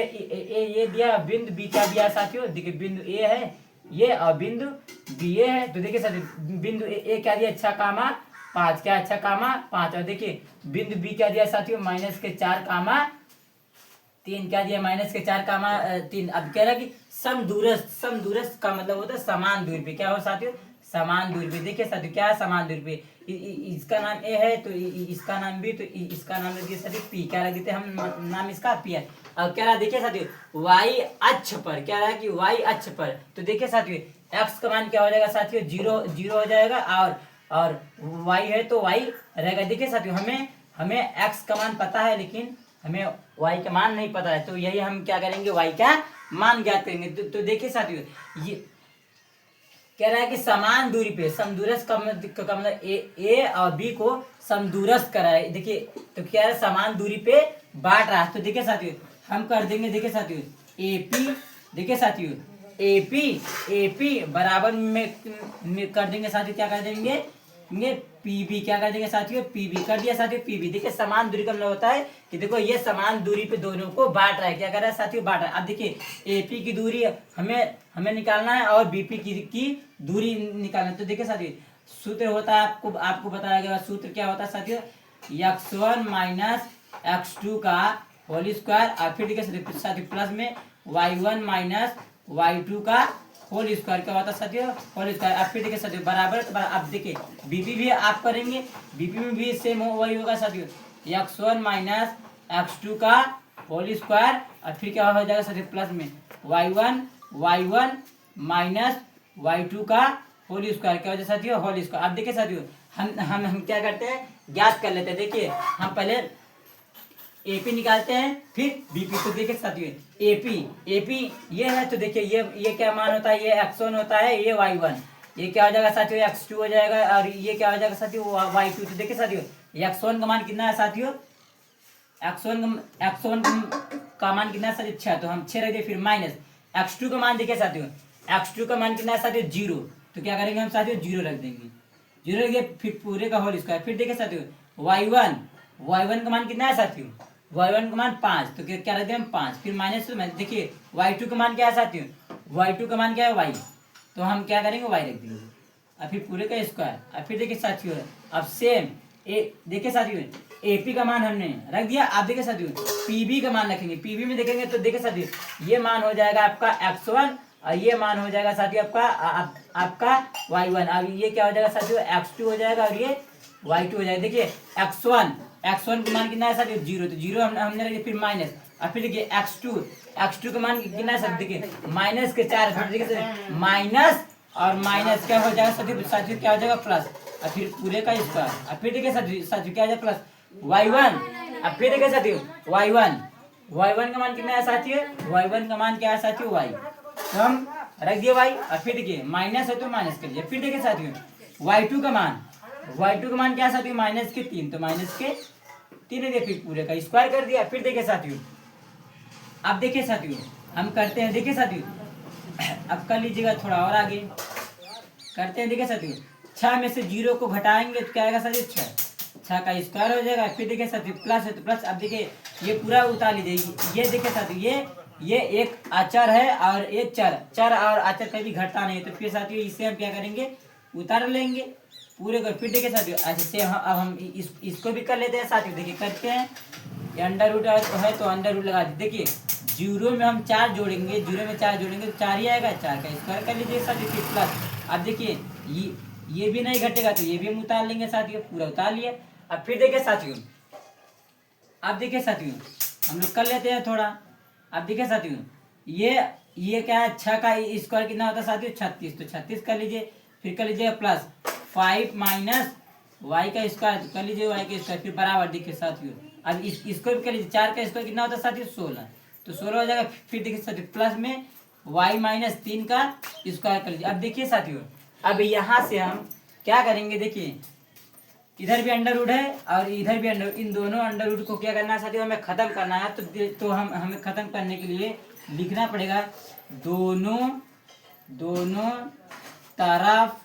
ये दिया, बिंदु बी क्या दिया साथियों देखिए बिंदु ए है ये और बिंदु बी ए है। तो देखिए साथियों बिंदु ए क्या दिया 6,5 क्या 6,5 और देखिए बिंदु बी क्या दिया साथियों -4,3 क्या दिया -4,3। अब कह रहा कि समदूरस्थ का मतलब होता है समान दूरी पे। क्या हो साथियों समान दूरी पे। देखिए साथियों क्या है समान दूरी पे। इसका नाम ए है तो इसका नाम बी तो इसका नाम रख दिया साथियों पी। क्या रख देते हम नाम इसका पी है। अब कह रहा देखिए साथियों y अक्ष पर क्या रहा कि y अक्ष पर। तो देखिए साथियों x का मान क्या हो जाएगा साथियों 0 हो जाएगा और y है तो y रहेगा। देखिए साथियों हमें x का मान पता है लेकिन हमें y का मान नहीं पता है तो यही हम क्या करेंगे y का मान ज्ञात करेंगे। तो देखिए साथियों कह रहा है कि समान दूरी पे समदूरस्थ का मतलब ए और बी को समदूरस्थ करा है। देखिए तो क्या है, समान दूरी पे बांट रहा है। तो देखिए साथियों हम कर देंगे, देखिए साथियों एपी, देखिए साथियों एपी बराबर में कर देंगे साथियों, क्या कर देंगे ये पीबी, क्या कर देंगे साथियों पीबी कर दिया साथियों पीबी। देखिए समान दूरी का मतलब होता है कि देखो ये समान दूरी पे दोनों को बांट रहा है, क्या कर रहा है साथियों बांट रहा है। अब देखिए एपी की दूरी हमें हमें निकालना है और बीपी की दूरी निकालना है। तो देखिए साथियों सूत्र होता है, आपको बताया गया सूत्र क्या होता है साथियों, x1 माइनस x2 का होल स्क्वायर और फिर देखिए साथियों प्लस में y1 माइनस y2 का होल स्क्वायर क्या होता है साथियों होल स्क्वायर। अब फिर देखिए साथियों बराबर अब देखिए बीपी भी आप करेंगे, बीपी में भी सेम वही होगा साथियों, x1 माइनस x2 का होल स्क्वायर और फिर क्या हो जाएगा साथियों प्लस में y1 माइनस y2 का होल स्क्वायर क्या हो जाएगा साथियों होल स्क्वायर। अब देखिए साथियों हम क्या करते हैं, ज्ञात कर लेते हैं। देखिए हम पहले एपी निकालते हैं फिर बीपी। तो देखिए साथियों एपी ये है, तो देखिए ये क्या मान होता है, ये x1 होता है, ये y1, ये क्या हो जाएगा साथियों x2 हो जाएगा और ये क्या हो जाएगा साथियों y2। तो देखिए साथियों x1 का मान कितना है साथियों, x1 का मान कितना है साथियों 6, तो हम 6 रख दिए। फिर माइनस x2 का मान देखिए साथियों, x2 का मान कितना है साथियों 0, तो क्या करेंगे हम साथियों 0 रख देंगे, 0 रख दिए फिर पूरे का होल स्क्वायर। फिर देखिए साथियों y1 का मान कितना है साथियों, y1 का मान 5, तो क्या रख दिया हम 5। फिर माइनस देखिए y2 का मान क्या है साथियों, y2 का मान क्या है y, तो हम क्या करेंगे y रख देंगे और फिर पूरे का स्क्वायर। और फिर देखिए साथियों अब सेम देखिए साथियों एपी का मान हमने रख दिया। आप देखिए साथियों पीबी का मान रखेंगे, पीबी में देखेंगे तो देखिए साथियों ये मान हो जाएगा आपका x1 और ये मान हो जाएगा साथियों आपका y1। अब ये क्या हो जाएगा साथियों x2 हो जाएगा और ये y2 हो जाएगा। देखिए x1 का मान कितना है साथियों 0, तो 0 हमने रख दिया। फिर माइनस और फिर देखिए x2 का मान कितना है साथियों, देखिए माइनस के 4, देखिए माइनस और माइनस क्या हो जाएगा साथियों क्या हो जाएगा प्लस और फिर पूरे का स्क्वायर। और फिर देखिए साथियों क्या हो जाएगा प्लस y1। अब फिर देखिए साथियों y1 का मान कितना है साथियों, y1 का मान क्या है साथियों y, तो हम रख दिए y और फिर देखिए माइनस है तो माइनस कर दिया। फिर देखिए साथियों y2 का मान क्या है साथियों माइनस के 3, तो माइनस के 3 है, फिर पूरे का स्क्वायर कर दिया। फिर देखिए साथियों अब देखिए साथियों हम करते हैं, देखिए साथियों अब कर लीजिएगा थोड़ा और आगे करते हैं। देखिए साथियों 6 में से 0 को घटाएंगे तो क्या आएगा साथियों 6 का स्क्वायर हो जाएगा। फिर देखिए साथियों प्लस है तो प्लस। अब देखिए ये पूरा उतार लीजिए, ये देखिए साथियों ये एक अचर है और ये चर और अचर कभी घटता नहीं, तो फिर साथियों इसे हम क्या करेंगे उतार लेंगे पूरे को। फिर देखिए साथियों ऐसे अब हम इसको भी कर लेते हैं साथियों। देखिए करते हैं, ये अंडर रूट है तो अंडर रूट लगा दीजिए। देखिए 0 में हम 4 जोड़ेंगे, 0 में 4 जोड़ेंगे तो 4 ही आएगा, 4 का स्क्वायर कर लीजिए साथियों फिर प्लस। अब देखिए ये भी नहीं घटेगा तो ये भी हम उतार लेंगे साथियों, पूरा उतार लिया। अब फिर देखिए साथियों अब देखिए साथियों हम लोग कर लेते हैं थोड़ा। अब देखिए साथियों ये क्या है 6 का स्क्वायर कितना होता है साथियों 36, तो 36 कर लीजिए। फिर कर लीजिए प्लस 5 माइनस वाई का स्क्वायर कर लीजिए वाई का स्क्वायर, फिर बराबर देखिए साथियों। अब इसको भी कर लीजिए, 4 का स्क्वायर कितना होता है साथियों 16, तो 16 हो जाएगा। फिर देखिए साथियों प्लस में वाई माइनस 3 का स्क्वायर कर लीजिए। अब देखिए साथियों अब यहाँ से हम क्या करेंगे, देखिए इधर भी अंडर रूट है और इधर भी अंडर, इन दोनों अंडर रूट को क्या करना है साथियों हमें खत्म करना है। तो हमें खत्म करने के लिए लिखना पड़ेगा दोनों तरफ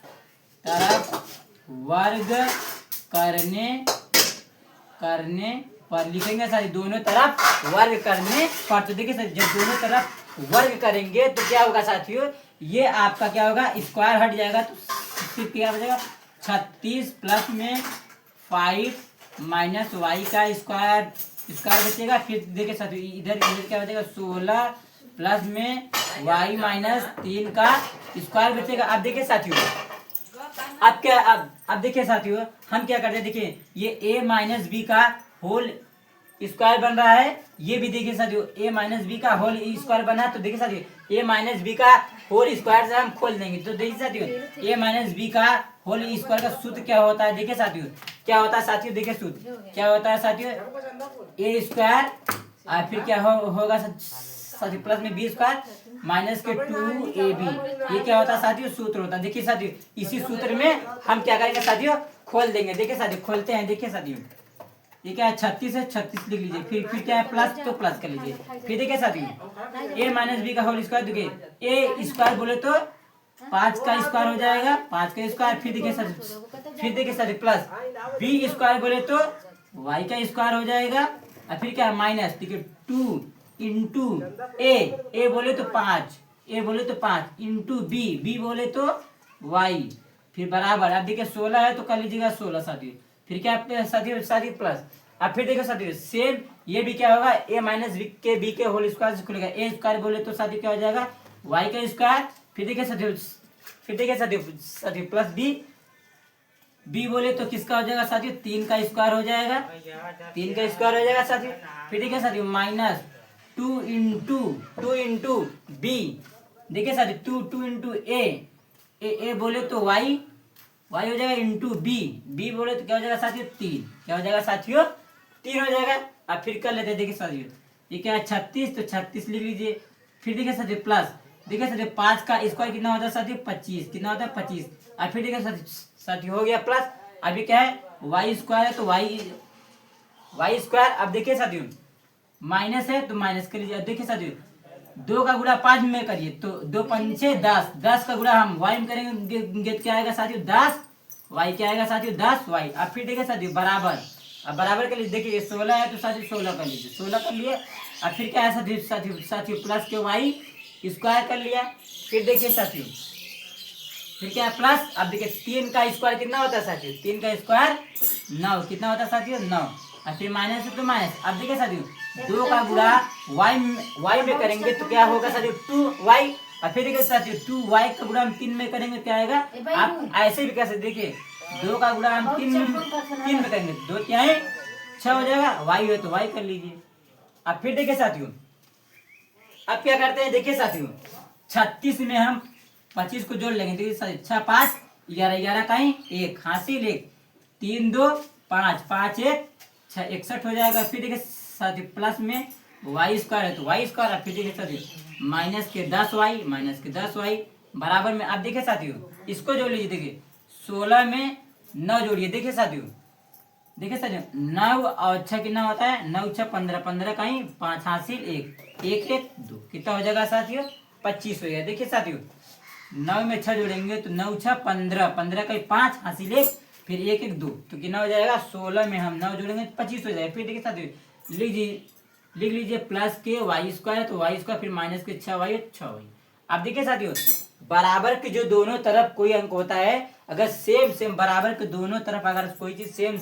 वर्ग करने पर लिखेंगे साथियों, दोनों तरफ वर्ग करने पर। तो देखिए जब दोनों तरफ वर्ग करेंगे तो क्या होगा साथियों, ये आपका क्या होगा स्क्वायर हट जाएगा, तो फिर क्या हो जाएगा 36 प्लस में 5 माइनस वाई का स्क्वायर बचेगा। फिर देखिए साथियों इधर क्या बचेगा 16 प्लस में वाई माइनस 3 का स्क्वायर बचेगा। अब देखिए साथियों अब देखिए साथियों हम क्या करते हैं, देखिए ये a माइनस बी का होल स्क्वायर बन रहा है, ये भी देखिए साथियों a माइनस बी का होल स्क्वायर बना है। तो देखिए साथियों a माइनस बी का होल स्क्वायर से हम खोल देंगे, तो देखिए साथियों a माइनस बी का होल स्क्वायर का सूत्र क्या होता है, देखिए साथियों क्या होता है साथियों, देखिए सूत्र क्या होता है साथियों a स्क्वायर और फिर क्या होगा साथियों प्लस में बी स्क्वायर माइनस के 2ab। ये क्या होता है साथियों, सूत्र होता है। देखिए साथियों, इसी सूत्र में हम क्या करेंगे साथियों, खोल देंगे। देखिए साथियों, खोलते हैं। देखिए साथियों, ये क्या है, 36 है, 36 लिख लीजिए। फिर क्या है, प्लस, तो प्लस कर लीजिए। फिर देखिए साथियों, ए माइनस बी का होल स्क्वायर। देखिए ए स्क्वायर बोले तो 5 का स्क्वायर हो जाएगा, 5 का स्क्वायर। फिर देखिए साथियों प्लस बी स्क्वायर बोले तो वाई का स्क्वायर हो जाएगा। और फिर क्या है, माइनस। देखिए 2 इंटू ए बोले तो 5, ए बोले तो 5 इंटू बी बोले तो वाई। फिर बराबर, अब देखिए 16 है तो कर लीजिएगा 16 साथियों। फिर क्या साथियों प्लस। अब फिर देखो साथियों, सेम ये भी क्या होगा, ए माइनस बी के होल स्क्वायर से खुलेगा। ए स्क्वायर बोले तो साथियों क्या हो जाएगा, वाई का स्क्वायर। फिर देखिए साथियों प्लस बी बोले तो किसका हो जाएगा साथियों, 3 का स्क्वायर हो जाएगा, 3 का स्क्वायर हो जाएगा साथियों। फिर देखिए साथियों माइनस 2 इंटू बी। देखिए साथियों 2 इंटू ए बोले तो वाई हो जाएगा, इंटू बी बोले तो क्या हो जाएगा साथियों, 3। क्या हो जाएगा साथियों, 3 हो जाएगा। अब फिर कर लेते हैं। देखिए साथियों, ये क्या है 36, तो 36 लिख लीजिए। फिर देखिए साथियों प्लस, देखिए साथियों 5 का स्क्वायर कितना होता है साथियों, 25। कितना होता है, 25। अब फिर देखिए साथियों हो गया प्लस। अभी क्या है, वाई स्क्वायर है तो वाई स्क्वायर। अब देखिए साथियों माइनस है तो माइनस कर लीजिए। अब देखिए साथियों 2 का गुणा 5 में करिए तो 2 पंचे 10, 10 का गुणा हम वाई में करेंगे, क्या आएगा साथियों 10 वाई। क्या आएगा साथियों 10 वाई। अब फिर देखिए साथियों बराबर, अब बराबर कर लीजिए। देखिए 16 है तो साथियों 16 कर लीजिए, 16 कर लिए। अब फिर क्या है साथियों प्लस के वाई स्क्वायर कर लिया। फिर देखिए साथियों, फिर क्या है प्लस। अब देखिए 3 का स्क्वायर कितना होता है साथियों, 3 का स्क्वायर 9। कितना होता है साथियों, 9। और फिर माइनस है तो माइनस। अब देखिए साथियों 2 का गुणा वाई में करेंगे तो क्या होगा साथियों, 2 वाई। और फिर देखिए साथियों 2 वाई का गुणा हम 3 में करेंगे क्या आएगा। आप ऐसे भी कैसे, देखिए 2 का गुणा हम 3 में करेंगे, 2 क्या है 6 हो जाएगा। वाई है तो वाई कर लीजिए। अब फिर देखिए साथियों, अब क्या करते हैं, देखिए साथियों 36 में हम 25 को जोड़ लेंगे। देखिए साथियों 6 5 11, 11 का ही 1 हासिल 1, 3 2 5, 5 1 6, 61 हो जाएगा। फिर देखिए साथियों प्लस में वाई स्क्वायर है तो वाई स्क्वायर। फिर देखिए साथियों माइनस के 10 वाई बराबर में। अब देखिए साथियों इसको जोड़ लीजिए। देखिए 16 में 9 जोड़िए। देखिए साथियों 9 और 6 कितना होता है, 9 6 15, 15 का ही 5 हासिल 1, 1 1 2 कितना हो जाएगा साथियों, 25 हो गया। देखिए साथियों 9 में 6 जोड़ेंगे तो 9 6 15, 15 का ही 5 हासिल 1, फिर 1 1 2 तो कितना हो जाएगा, 16 में हम 9 जोड़ेंगे तो 25 हो जाएगा। फिर देखिए साथियों लिख लीजिए प्लस के वाई स्क्वायर है तो वाई स्क्वायर, फिर माइनस के 6 वाई 6 वाई। अब देखिए साथियों बराबर के जो दोनों तरफ कोई अंक होता है, अगर सेम बराबर के दोनों तरफ अगर कोई चीज सेम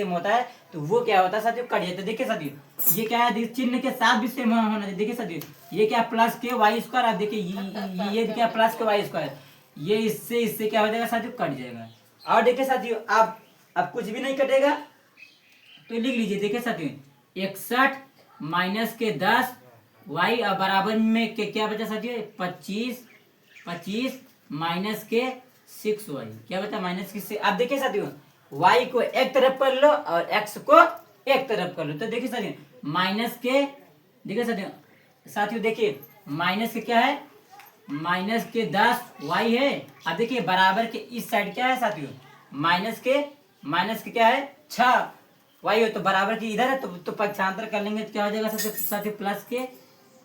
होता है तो वो क्या होता है साथियों, कट जाता है। देखिए साथियों ये क्या है, चिन्ह के साथ भी सेम होना चाहिए। देखिए साथियों ये क्या प्लस के वाई स्क्वायर। अब देखिए ये क्या प्लस के वाई स्क्वायर, ये इससे क्या हो जाएगा साथियों, कट जाएगा। और देखिए साथियों अब कुछ भी नहीं कटेगा तो लिख लीजिए। देखिए साथियों 61 माइनस के 10 वाई और बराबर में के क्या बचा साथियों, 25 माइनस के 6 वाई। क्या बचा, माइनस के 6। अब देखिए साथियों वाई को एक तरफ कर लो और एक्स को एक तरफ कर लो। तो देखिए साथियों माइनस के, देखिए साथियों देखिए माइनस के क्या है, माइनस के 10 वाई है। अब देखिए बराबर के इस साइड क्या है साथियों, माइनस के क्या है 6 वाई हो, तो बराबर की इधर है तो पक्षांतर कर लेंगे तो क्या हो जाएगा साथियों प्लस के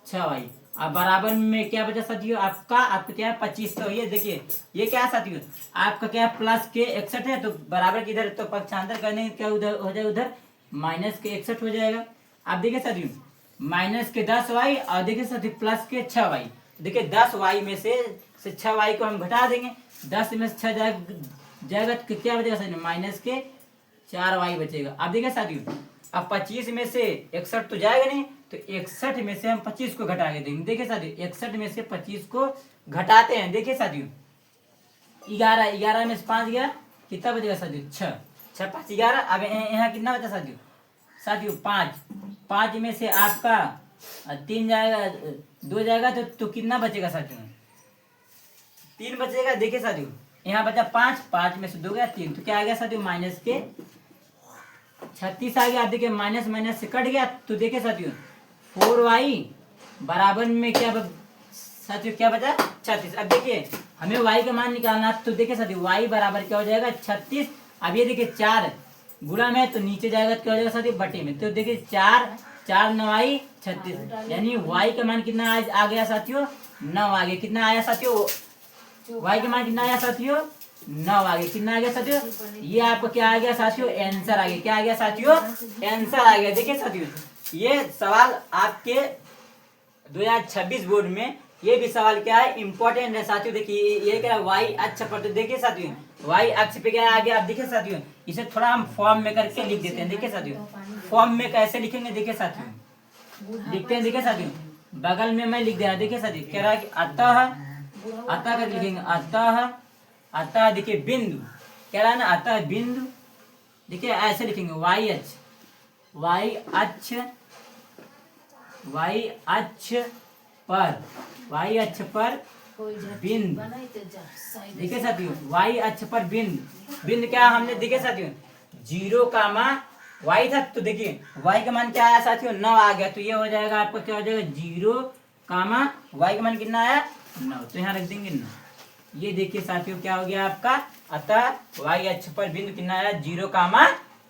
6 वाई। अब बराबर में क्या बचा साथियों, आपका क्या है 25। तो ये देखिए ये क्या है साथियों, आपका क्या है प्लस के 61 है तो बराबर की इधर तो पक्षांतर करने क्या उधर हो जाएगा, उधर माइनस के 61 हो जाएगा। अब देखिए साथियों माइनस के 10 वाई और देखिए साथियों प्लस के 6 वाई। देखिए 10 वाई में से 6 वाई को हम घटा देंगे, 10 में से 6 जाएगा तो क्या बचेगा साथियों, माइनस के 4 वाई बचेगा। अब देखिए साथियों अब 25 में से 61 तो जाएगा नहीं, तो 61 में से हम 25 को घटा के देंगे। देखिए साथियों 61 में से 25 को घटाते हैं। देखिए साथियों 11 में से 5 गया, कितना बचेगा साथियों 6, 6 5 11। अब यहाँ कितना बचा साथियों 5 में से आपका 3 जाएगा, 2 जाएगा तो कितना बचेगा साथियों, 3 बचेगा। देखिए साथियों यहाँ बचा 5 में से 2 गया 3, तो क्या आ गया साथियों माइनस के 36 आ गया। आप देखिए माइनस से कट गया तो देखिए साथियों 4 वाई बराबर में क्या साथियों क्या बचा 36। अब देखिए हमें y का मान निकालना है, तो देखिए साथियों y बराबर क्या हो जाएगा 36। अब ये देखिए 4 गुणा में तो नीचे जाएगा तो क्या हो जाएगा साथियों बटे में, तो देखिए 4 4 9 आई 36, यानी y का मान कितना आ गया साथियों 9 आ गया। कितना आया साथियों y का मान कितना आया साथियों 9 आ गया। कितना आ गया साथियों, ये आपको क्या आ गया साथियों आंसर आ गया। क्या आ गया साथियों आंसर आ गया। देखिए साथियों ये सवाल आपके 2026 बोर्ड में ये भी सवाल क्या है इंपॉर्टेंट है साथियों। देखिए ये क्या है y अक्ष पर, तो देखिए साथियों y अक्ष पे क्या आ गया। अब देखिए साथियों इसे थोड़ा हम फॉर्म में करके लिख देते हैं। देखिए साथियों फॉर्म में कैसे लिखेंगे, देखिए साथियों लिखते हैं। देखिए साथियों बगल में मैं लिख दे रहा, देखिए साथियों कह रहा है कि अतः करके लिखेंगे अतः देखिए बिंदु कह रहा है ना, अतः बिंदु देखिए ऐसे लिखेंगे y अक्ष पर बिंदु। देखिए साथियों y अक्ष पर बिंदु क्या हमने देखिए साथियों 0 कामा y था, तो देखिए y का मान क्या आया साथियों 9 आ गया। तो ये हो जाएगा आपको क्या हो जाएगा 0 कामा y का मान कितना आया 9, तो यहाँ रख देंगे 9। ये देखिए साथियों क्या हो गया आपका, अतः y अक्ष पर बिंदु कितना आया 0 कामा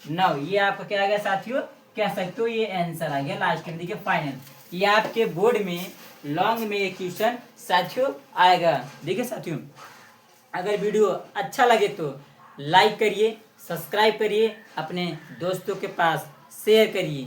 9। ये आपका क्या आ गया साथियों, कह सकते हो ये आंसर आ गया लास्ट में। देखिए फाइनल ये आपके बोर्ड में लॉन्ग में ये क्वेश्चन साथियों आएगा। देखिए साथियों अगर वीडियो अच्छा लगे तो लाइक करिए, सब्सक्राइब करिए, अपने दोस्तों के पास शेयर करिए।